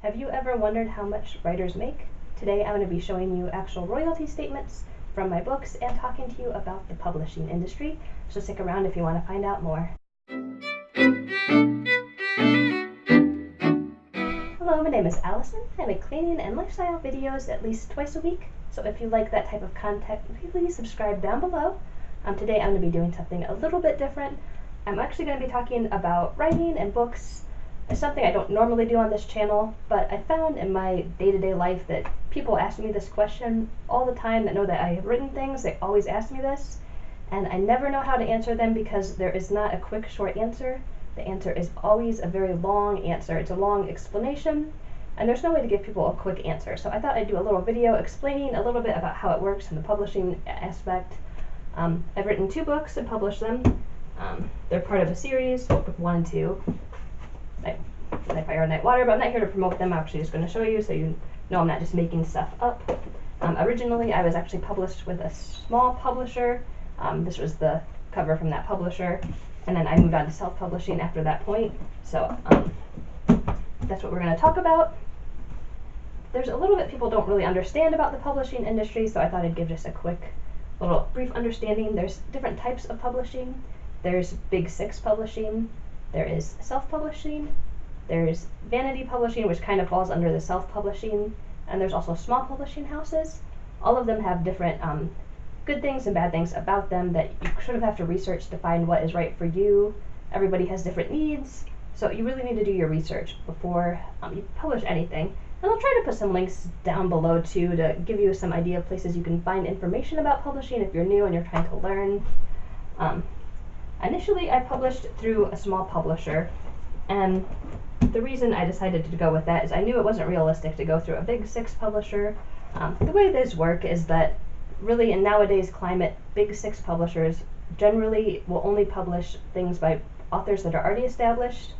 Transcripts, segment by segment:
Have you ever wondered how much writers make? Today I'm going to be showing you actual royalty statements from my books and talking to you about the publishing industry, so stick around if you want to find out more. Hello, my name is Allison. I make cleaning and lifestyle videos at least twice a week, so if you like that type of content, please subscribe down below. Today I'm going to be doing something a little bit different. I'm actually going to be talking about writing and books. It's something I don't normally do on this channel, but I found in my day-to-day life that people ask me this question all the time that know that I have written things. They always ask me this, and I never know how to answer them because there is not a quick, short answer. The answer is always a very long answer. It's a long explanation, and there's no way to give people a quick answer. So I thought I'd do a little video explaining a little bit about how it works in the publishing aspect. I've written 2 books and published them. They're part of a series, book 1 and 2. Nightfire and Nightwater, but I'm not here to promote them. I'm actually just going to show you so you know I'm not just making stuff up. Originally, I was actually published with a small publisher. This was the cover from that publisher, and then I moved on to self-publishing after that point. So that's what we're going to talk about. There's a little bit people don't really understand about the publishing industry, so I thought I'd give just a quick little brief understanding. There's different types of publishing. There's Big 6 publishing. There is self-publishing, there's vanity publishing, which kind of falls under the self-publishing, and there's also small publishing houses. All of them have different good things and bad things about them that you sort of have to research to find what is right for you. Everybody has different needs, so you really need to do your research before you publish anything. And I'll try to put some links down below too to give you some idea of places you can find information about publishing if you're new and you're trying to learn. Initially, I published through a small publisher, and the reason I decided to go with that is I knew it wasn't realistic to go through a Big 6 publisher. The way these work is that really in nowadays climate, Big 6 publishers generally will only publish things by authors that are already established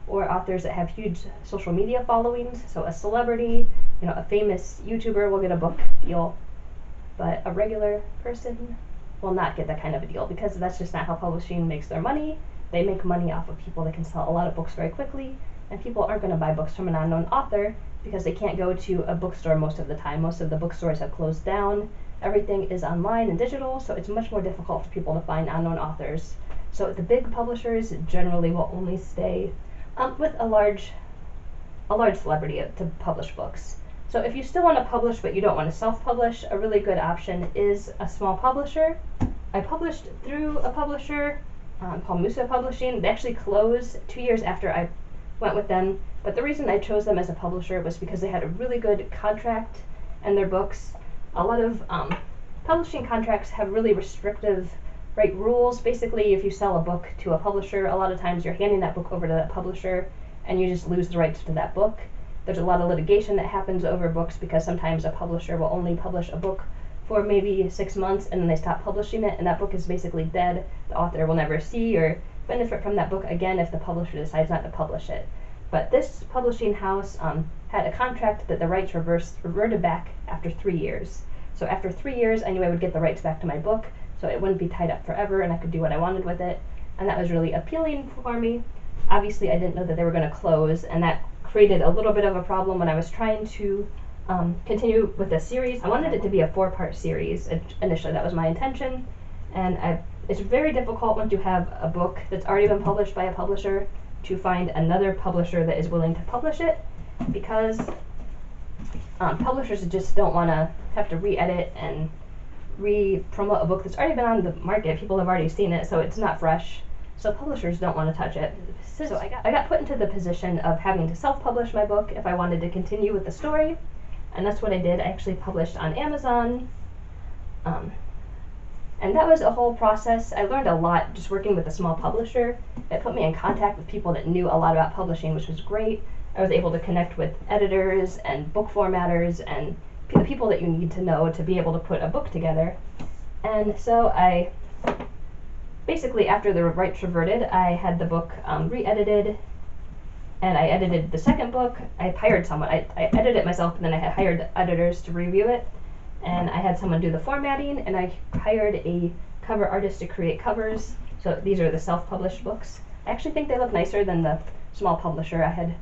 or authors that have huge social media followings. So a celebrity, a famous YouTuber will get a book deal, but a regular person will not get that kind of a deal because that's just not how publishing makes their money. They make money off of people that can sell a lot of books very quickly, and people aren't going to buy books from an unknown author because they can't go to a bookstore most of the time. Most of the bookstores have closed down. Everything is online and digital, so it's much more difficult for people to find unknown authors. So the big publishers generally will only stay with a large celebrity to publish books. So if you still want to publish but you don't want to self-publish, a really good option is a small publisher. I published through a publisher called Musa Publishing. They actually closed 2 years after I went with them, but the reason I chose them as a publisher was because they had a really good contract and their books. A lot of publishing contracts have really restrictive rules. Basically, if you sell a book to a publisher, a lot of times you're handing that book over to that publisher and you just lose the rights to that book. There's a lot of litigation that happens over books because sometimes a publisher will only publish a book for maybe 6 months and then they stop publishing it, and that book is basically dead. The author will never see or benefit from that book again if the publisher decides not to publish it. But this publishing house had a contract that the rights reverted back after 3 years. So after 3 years, I knew I would get the rights back to my book, so it wouldn't be tied up forever and I could do what I wanted with it, and that was really appealing for me. Obviously, I didn't know that they were going to close, and that created a little bit of a problem when I was trying to continue with the series. I wanted it to be a 4-part series. Initially, that was my intention, and it's very difficult once you have a book that's already been published by a publisher to find another publisher that is willing to publish it, because publishers just don't want to have to re-edit and re-promote a book that's already been on the market. People have already seen it, so it's not fresh. So publishers don't want to touch it. So I got put into the position of having to self-publish my book if I wanted to continue with the story, and that's what I did. I actually published on Amazon, and that was a whole process. I learned a lot just working with a small publisher. It put me in contact with people that knew a lot about publishing, which was great. I was able to connect with editors and book formatters and the people that you need to know to be able to put a book together. And so basically, after the rights reverted, I had the book re-edited, and I edited the second book. I hired someone. I edited it myself, and then I had hired editors to review it, and I had someone do the formatting, and I hired a cover artist to create covers. So these are the self-published books. I actually think they look nicer than the small publisher I had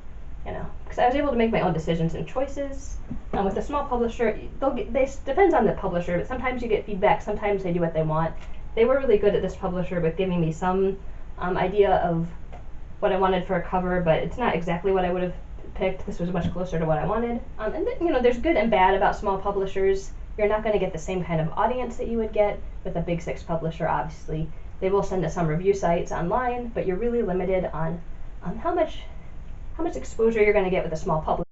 because I was able to make my own decisions and choices. With a small publisher, depends on the publisher, but sometimes you get feedback, sometimes they do what they want. They were really good at this publisher with giving me some idea of what I wanted for a cover, but it's not exactly what I would have picked. This was much closer to what I wanted. There's good and bad about small publishers. You're not going to get the same kind of audience that you would get with a big six publisher, obviously. They will send to some review sites online, but you're really limited on how much exposure you're going to get with a small publisher.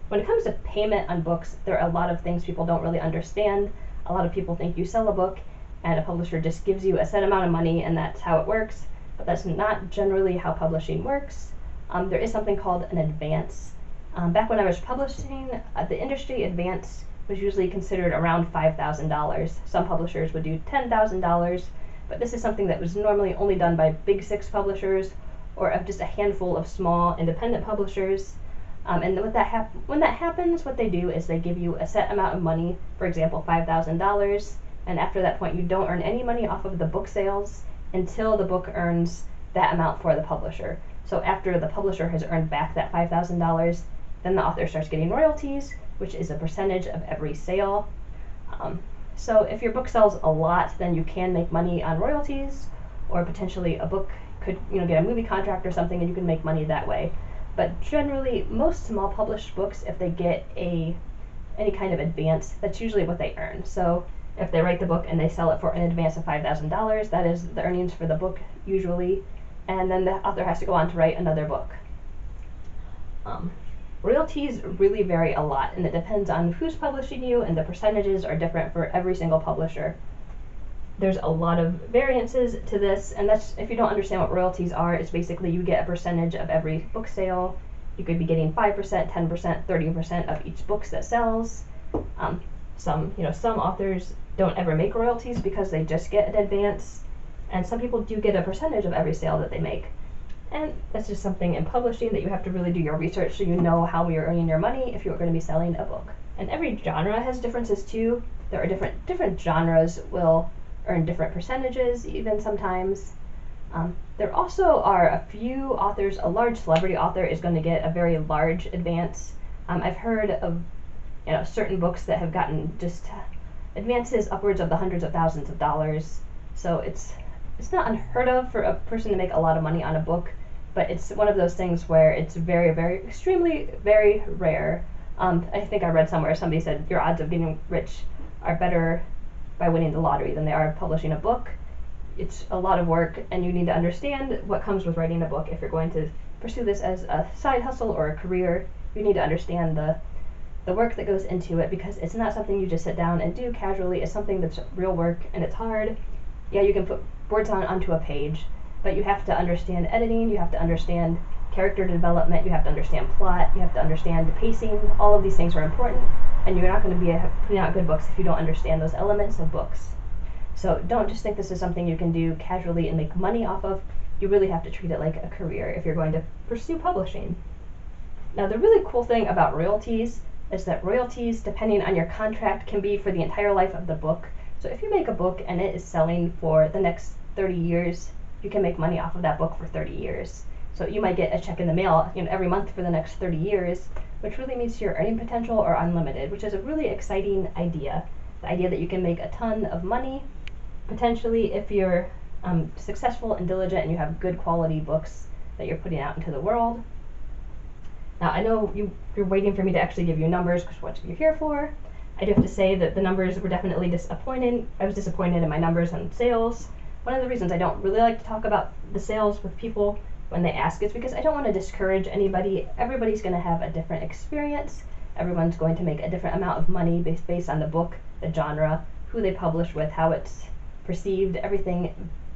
When it comes to payment on books, there are a lot of things people don't really understand. A lot of people think you sell a book and a publisher just gives you a set amount of money and that's how it works, but that's not generally how publishing works. There is something called an advance. Back when I was publishing, the industry advance was usually considered around $5,000. Some publishers would do $10,000, but this is something that was normally only done by big six publishers or of just a handful of small independent publishers. And when that happens, what they do is they give you a set amount of money, for example, $5,000, and after that point you don't earn any money off of the book sales until the book earns that amount for the publisher. So after the publisher has earned back that $5,000, then the author starts getting royalties, which is a percentage of every sale. So if your book sells a lot, then you can make money on royalties, or potentially a book could get a movie contract or something and you can make money that way. But generally, most small published books, if they get any kind of advance, that's usually what they earn. So if they write the book and they sell it for an advance of $5,000, that is the earnings for the book usually, and then the author has to go on to write another book. Royalties really vary a lot, and it depends on who's publishing you, and the percentages are different for every single publisher. There's a lot of variances to this, and that's, if you don't understand what royalties are, it's basically you get a percentage of every book sale. You could be getting 5%, 10%, 30% of each book that sells. Some authors don't ever make royalties because they just get an advance, and some people do get a percentage of every sale that they make. And that's just something in publishing that you have to really do your research so you know how you're earning your money if you're going to be selling a book. And every genre has differences too. There are different genres will earn different percentages even sometimes. There also are a few authors. A large celebrity author is going to get a very large advance. I've heard of certain books that have gotten just advances upwards of the hundreds of thousands of dollars. So it's not unheard of for a person to make a lot of money on a book, but it's one of those things where it's very, very, extremely, very rare. I think I read somewhere somebody said your odds of getting rich are better by winning the lottery than they are publishing a book. It's a lot of work, and you need to understand what comes with writing a book. If you're going to pursue this as a side hustle or a career, you need to understand the work that goes into it, because it's not something you just sit down and do casually. It's something that's real work, and it's hard. Yeah, you can put words onto a page, but you have to understand editing, you have to understand character development, you have to understand plot, you have to understand the pacing. All of these things are important, and you're not going to be putting out good books if you don't understand those elements of books. So don't just think this is something you can do casually and make money off of. You really have to treat it like a career if you're going to pursue publishing. Now, the really cool thing about royalties is that royalties, depending on your contract, can be for the entire life of the book. So if you make a book and it is selling for the next 30 years, you can make money off of that book for 30 years. So you might get a check in the mail every month for the next 30 years, which really means your earning potential are unlimited, which is a really exciting idea. The idea that you can make a ton of money, potentially, if you're successful and diligent and you have good quality books that you're putting out into the world. Now, I know you're waiting for me to actually give you numbers because what you're here for. I do have to say that the numbers were definitely disappointing. I was disappointed in my numbers on sales. One of the reasons I don't really like to talk about the sales with people when they ask is because I don't want to discourage anybody. Everybody's going to have a different experience. Everyone's going to make a different amount of money based on the book, the genre, who they publish with, how it's perceived. Everything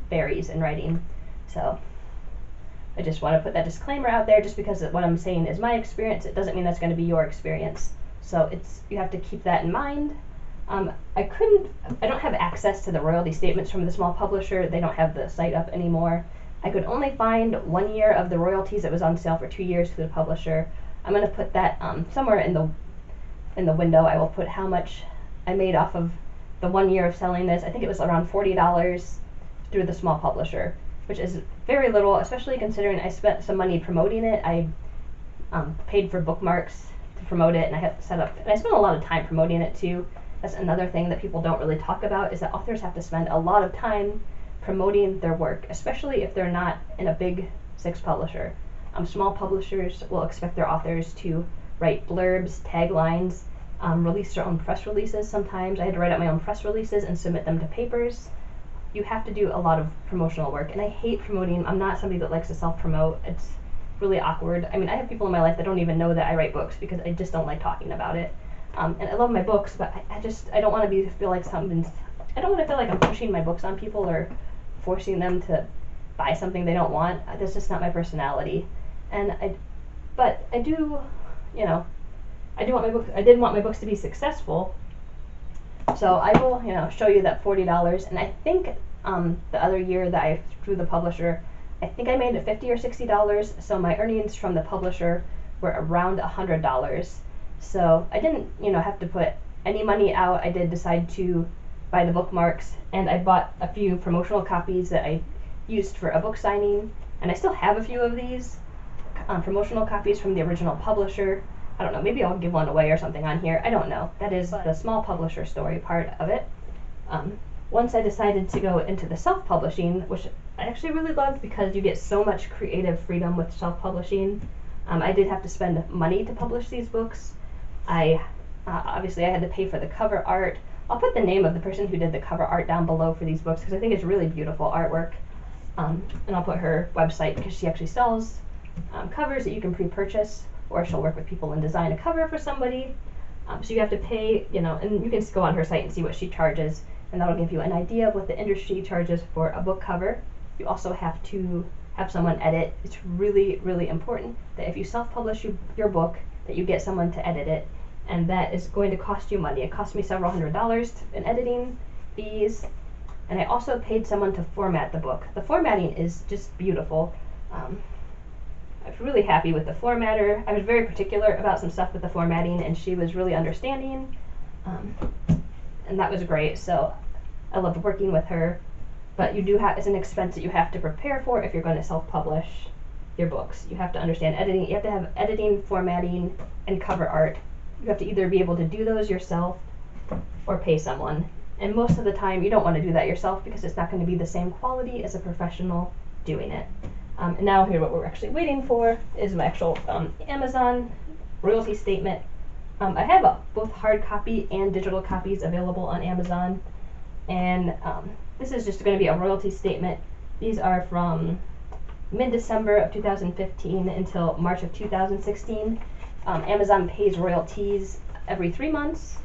varies in writing. So I just want to put that disclaimer out there. Just because what I'm saying is my experience, it doesn't mean that's going to be your experience. So you have to keep that in mind. I don't have access to the royalty statements from the small publisher. They don't have the site up anymore. I could only find 1 year of the royalties that was on sale for 2 years to the publisher. I'm going to put that somewhere in the window. I will put how much I made off of the 1 year of selling this. I think it was around $40 through the small publisher, which is very little, especially considering I spent some money promoting it. I paid for bookmarks to promote it, and I had set up, and I spent a lot of time promoting it too. That's another thing that people don't really talk about, is that authors have to spend a lot of time promoting their work, especially if they're not in a big 6 publisher. Small publishers will expect their authors to write blurbs, taglines, release their own press releases sometimes. I had to write out my own press releases and submit them to papers. You have to do a lot of promotional work, and I hate promoting. I'm not somebody that likes to self-promote. It's really awkward. I mean, I have people in my life that don't even know that I write books because I just don't like talking about it. And I love my books, but I don't want to feel like I don't want to feel like I'm pushing my books on people or forcing them to buy something they don't want. That's just not my personality. But I do, I did want my books to be successful. So I will, show you that $40, and I think the other year that I through the publisher, I think I made it $50 or $60. So my earnings from the publisher were around $100. So I didn't, have to put any money out. I did decide to buy the bookmarks, and I bought a few promotional copies that I used for a book signing, and I still have a few of these promotional copies from the original publisher. I don't know, maybe I'll give one away or something on here. I don't know. That is the small publisher story part of it. Once I decided to go into the self-publishing, which I actually really loved because you get so much creative freedom with self-publishing. I did have to spend money to publish these books. Obviously I had to pay for the cover art. I'll put the name of the person who did the cover art down below for these books because I think it's really beautiful artwork. And I'll put her website because she actually sells covers that you can pre-purchase, or she'll work with people and design a cover for somebody. So you have to pay, and you can go on her site and see what she charges, and that'll give you an idea of what the industry charges for a book cover. You also have to have someone edit. It's really, really important that if you self-publish your book, that you get someone to edit it, and that is going to cost you money. It cost me several $100s in editing fees, and I also paid someone to format the book. The formatting is just beautiful. I was really happy with the formatter. I was very particular about some stuff with the formatting, and she was really understanding, and that was great. So I loved working with her. But it's an expense that you have to prepare for if you're going to self-publish your books. You have to understand editing. You have to have editing, formatting, and cover art. You have to either be able to do those yourself or pay someone. And most of the time, you don't want to do that yourself because it's not going to be the same quality as a professional doing it. And now here what we're actually waiting for is my actual Amazon royalty statement. I have both hard copy and digital copies available on Amazon, and this is just going to be a royalty statement. These are from mid-December of 2015 until March of 2016. Amazon pays royalties every 3 months.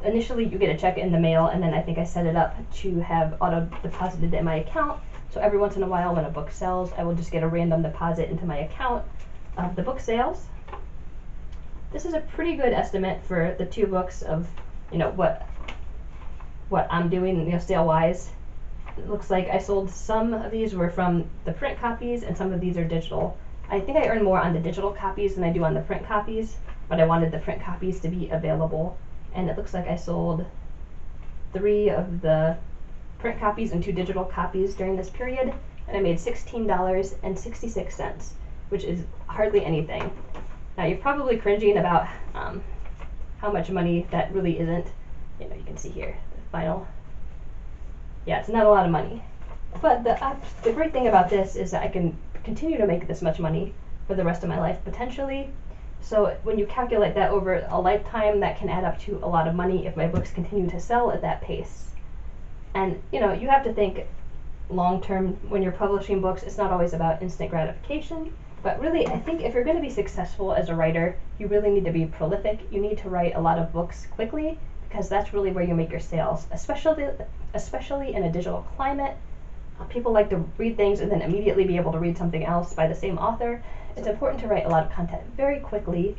Initially you get a check in the mail, and then I think I set it up to have auto-deposited in my account. So every once in a while when a book sells, I will just get a random deposit into my account of the book sales. This is a pretty good estimate for the 2 books of, what I'm doing, sale-wise. It looks like I sold some of these were from the print copies, and some of these are digital. I think I earn more on the digital copies than I do on the print copies, but I wanted the print copies to be available. And it looks like I sold 3 of the print copies and 2 digital copies during this period, and I made $16.66, which is hardly anything. Now you're probably cringing about how much money that really isn't. You can see here the final. Yeah, it's not a lot of money, but the great thing about this is that I can continue to make this much money for the rest of my life potentially. So when you calculate that over a lifetime, that can add up to a lot of money if my books continue to sell at that pace. And you have to think long term when you're publishing books. It's not always about instant gratification, but really I think if you're going to be successful as a writer, you really need to be prolific. You need to write a lot of books quickly, because that's really where you make your sales, especially in a digital climate. People like to read things and then immediately be able to read something else by the same author. It's important to write a lot of content very quickly